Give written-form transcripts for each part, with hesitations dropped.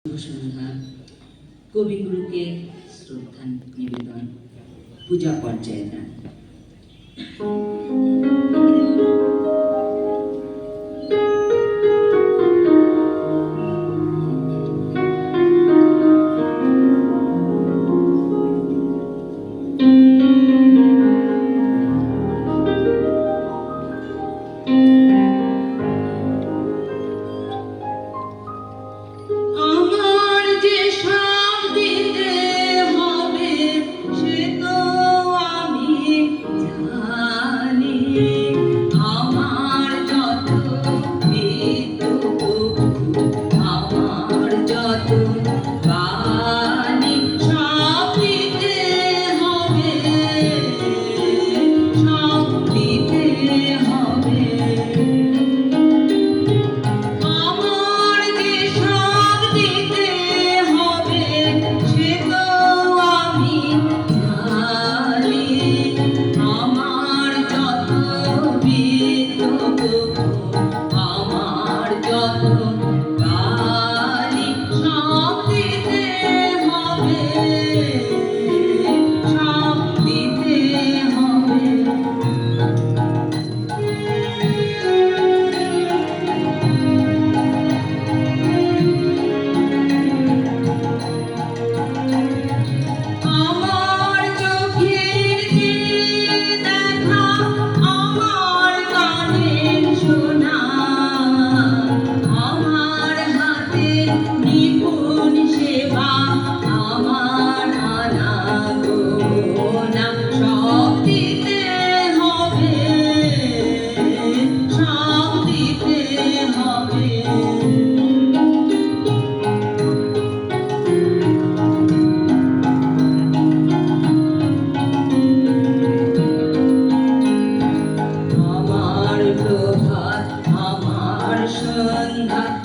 সন্ধ্যা কবিগুরুকে শ্রদ্ধা নিবেদন পূজা পর্যায়ে যান।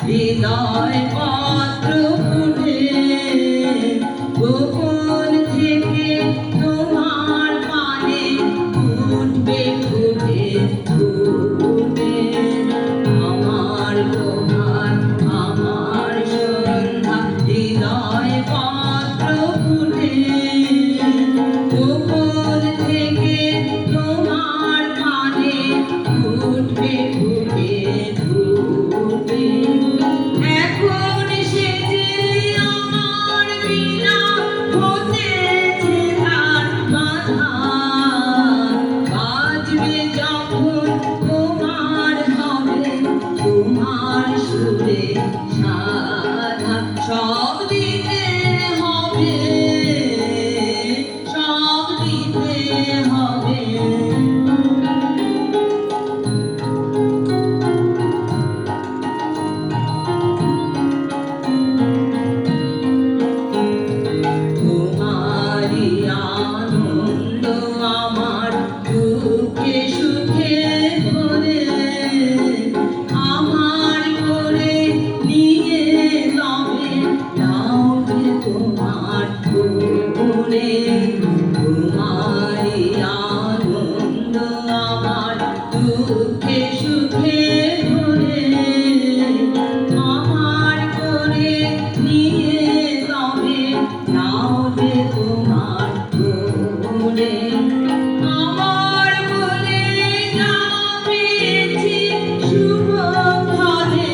হৃদয় পাত্র ফুটে গোপন থেকে তোমার পানে ফুটবে ফুটে ফুটে আমার প্রভাত আমার সন্ধ্যা হৃদয় পাত্র ফুটে গোপন থেকে তোমার পানে ফুটবে ফুটে ফুটে এখন সেজে আমার বিনা হতেছে তার বাধা বাজবে যখন তোমার হবে তোমার সুরে সাধা সব দিতে হবে সব দিতে হবে দুঃখে সুখে ভরে আমার করে নিয়ে তবে নাও যে তোমার করে আমার বলে যাওয়া পেয়েছি শুভ ফলে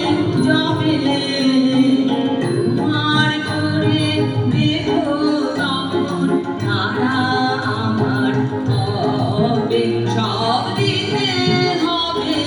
যাবে তোমার করে দেখো তখন তারা আমার হবে সব দিতে হবে